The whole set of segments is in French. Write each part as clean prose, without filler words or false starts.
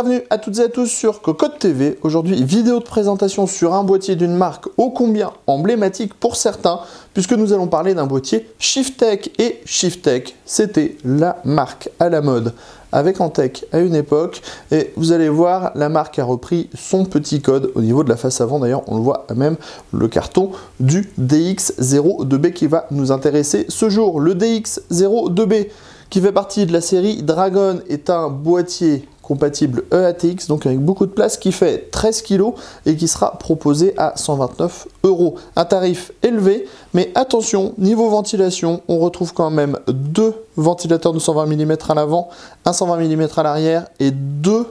bienvenue à toutes et à tous sur Cocotte TV. Aujourd'hui, vidéo de présentation sur un boîtier d'une marque ô combien emblématique pour certains, puisque nous allons parler d'un boîtier Shiftech. Et Shiftech, c'était la marque à la mode avec Antec à une époque. Et vous allez voir, la marque a repris son petit code au niveau de la face avant. D'ailleurs, on le voit même le carton du DX02B qui va nous intéresser ce jour. Le DX02B, qui fait partie de la série Dragon, est un boîtier compatible EATX, donc avec beaucoup de place, qui fait 13 kg et qui sera proposé à 129 €. Un tarif élevé, mais attention, niveau ventilation, on retrouve quand même deux ventilateurs de 120 mm à l'avant, un 120 mm à l'arrière et deux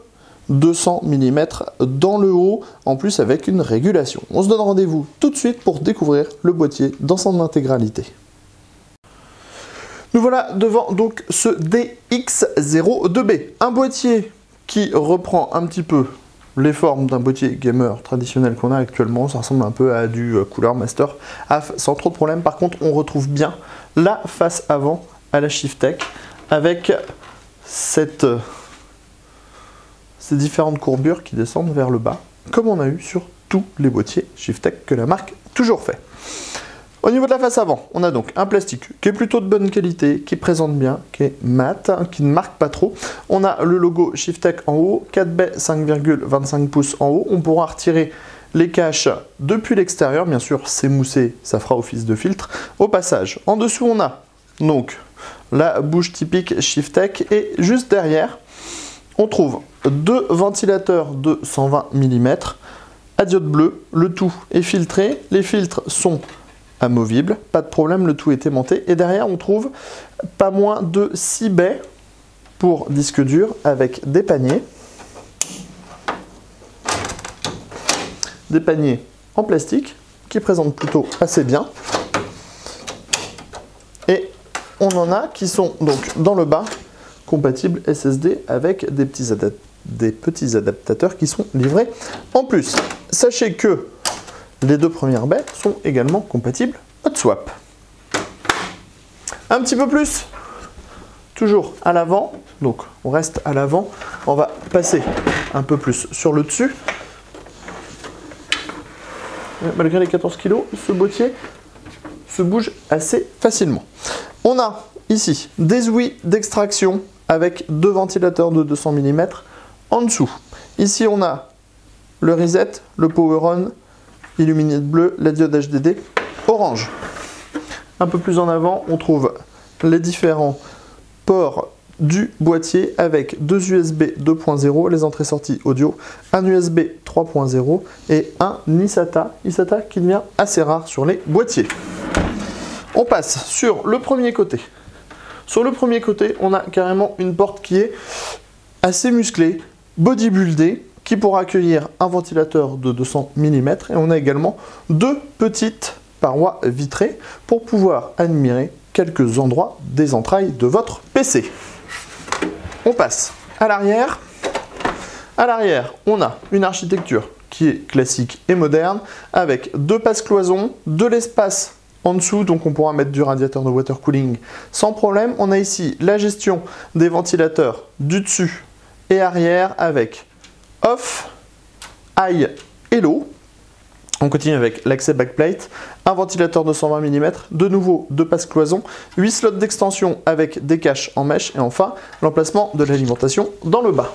200 mm dans le haut, en plus avec une régulation. On se donne rendez-vous tout de suite pour découvrir le boîtier dans son intégralité. Nous voilà devant donc ce DX02B, un boîtier qui reprend un petit peu les formes d'un boîtier gamer traditionnel qu'on a actuellement. Ça ressemble un peu à du Cooler Master AF sans trop de problème. Par contre, on retrouve bien la face avant à la Shiftech avec ces différentes courbures qui descendent vers le bas, comme on a eu sur tous les boîtiers Shiftech que la marque a toujours fait. Au niveau de la face avant, on a donc un plastique qui est plutôt de bonne qualité, qui présente bien, qui est mat, qui ne marque pas trop. On a le logo Shiftech en haut, 4 baies 5,25 pouces en haut. On pourra retirer les caches depuis l'extérieur. Bien sûr, c'est moussé, ça fera office de filtre au passage. En dessous, on a donc la bouche typique Shiftech et juste derrière, on trouve deux ventilateurs de 120 mm à diode bleue. Le tout est filtré. Les filtres sont amovible, pas de problème, le tout est aimanté. Et derrière, on trouve pas moins de 6 baies pour disque dur avec des paniers. Des paniers en plastique qui présentent plutôt assez bien. Et on en a qui sont donc dans le bas compatibles SSD avec des petits adaptateurs qui sont livrés en plus. Sachez que les deux premières baies sont également compatibles hot swap. Un petit peu plus, toujours à l'avant, donc on reste à l'avant, on va passer un peu plus sur le dessus. Malgré les 14 kg, ce boîtier se bouge assez facilement. On a ici des ouïes d'extraction avec deux ventilateurs de 200 mm en dessous. Ici on a le reset, le power on, illuminé de bleu, la diode HDD orange. Un peu plus en avant, on trouve les différents ports du boîtier avec deux USB 2.0, les entrées-sorties audio, un USB 3.0 et un eSATA qui devient assez rare sur les boîtiers. On passe sur le premier côté. Sur le premier côté, on a carrément une porte qui est assez musclée, bodybuildée, qui pourra accueillir un ventilateur de 200 mm et on a également deux petites parois vitrées pour pouvoir admirer quelques endroits des entrailles de votre PC. On passe à l'arrière. À l'arrière, on a une architecture qui est classique et moderne avec deux passe-cloisons, de l'espace en dessous, donc on pourra mettre du radiateur de water cooling sans problème. On a ici la gestion des ventilateurs du dessus et arrière avec off, high et low. On continue avec l'accès backplate, un ventilateur de 120 mm, de nouveau deux passe-cloisons, 8 slots d'extension avec des caches en mèche et enfin l'emplacement de l'alimentation dans le bas.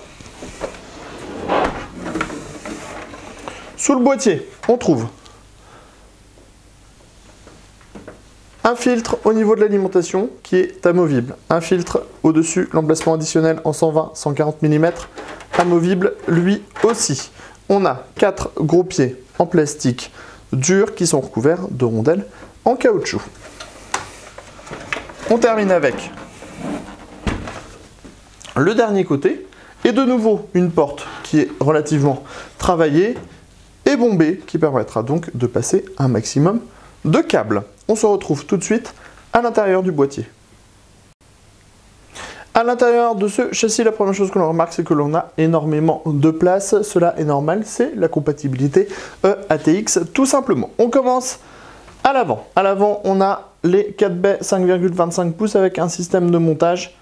Sous le boîtier, on trouve un filtre au niveau de l'alimentation qui est amovible, un filtre au-dessus, l'emplacement additionnel en 120-140 mm, amovible lui aussi. On a 4 gros pieds en plastique dur qui sont recouverts de rondelles en caoutchouc. On termine avec le dernier côté et de nouveau une porte qui est relativement travaillée et bombée qui permettra donc de passer un maximum de câbles. On se retrouve tout de suite à l'intérieur du boîtier. À l'intérieur de ce châssis, la première chose que l'on remarque, c'est que l'on a énormément de place. Cela est normal, c'est la compatibilité EATX tout simplement. On commence à l'avant. À l'avant, on a les 4 baies 5,25 pouces avec un système de montage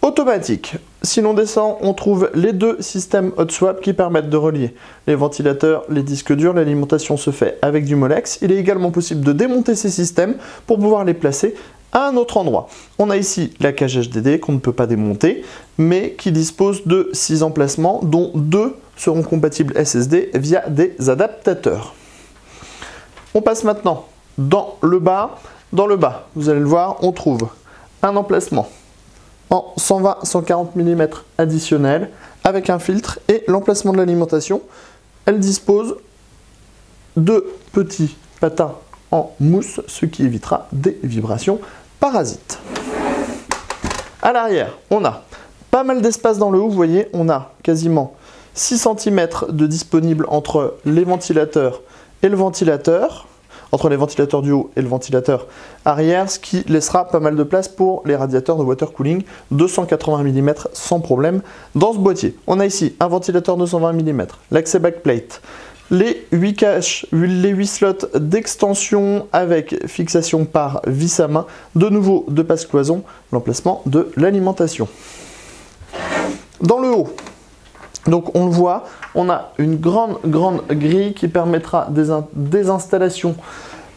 Automatique. Si l'on descend, on trouve les deux systèmes hot swap qui permettent de relier les ventilateurs, les disques durs. L'alimentation se fait avec du Molex. Il est également possible de démonter ces systèmes pour pouvoir les placer à un autre endroit. On a ici la cage HDD qu'on ne peut pas démonter, mais qui dispose de 6 emplacements, dont 2 seront compatibles SSD via des adaptateurs. On passe maintenant dans le bas. Dans le bas, vous allez le voir, on trouve un emplacement en 120-140 mm additionnel avec un filtre et l'emplacement de l'alimentation. Elle dispose de petits patins en mousse, ce qui évitera des vibrations parasites. À l'arrière, on a pas mal d'espace dans le haut. Vous voyez, on a quasiment 6 cm de disponible entre les ventilateurs et le ventilateur, entre les ventilateurs du haut et le ventilateur arrière, ce qui laissera pas mal de place pour les radiateurs de water cooling 280 mm sans problème dans ce boîtier. On a ici un ventilateur 220 mm, l'accès backplate, les 8 slots d'extension avec fixation par vis à main, de nouveau de passe-cloison, l'emplacement de l'alimentation. Dans le haut, donc on le voit, on a une grande grille qui permettra des installations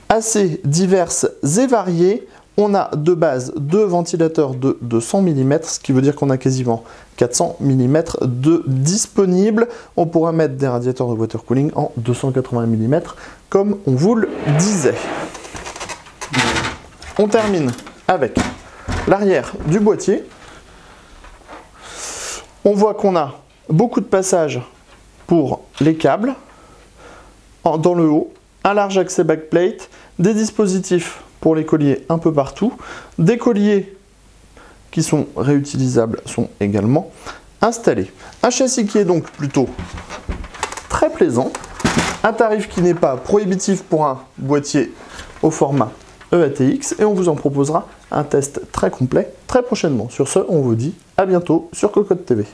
assez diverses et variées. On a de base 2 ventilateurs de 200 mm, ce qui veut dire qu'on a quasiment 400 mm de disponibles. On pourra mettre des radiateurs de water cooling en 280 mm, comme on vous le disait. On termine avec l'arrière du boîtier. On voit qu'on a beaucoup de passages pour les câbles dans le haut, un large accès backplate, des dispositifs pour les colliers un peu partout, des colliers qui sont réutilisables sont également installés. Un châssis qui est donc plutôt très plaisant, un tarif qui n'est pas prohibitif pour un boîtier au format EATX, et on vous en proposera un test très complet très prochainement. Sur ce, on vous dit à bientôt sur Cocotte TV.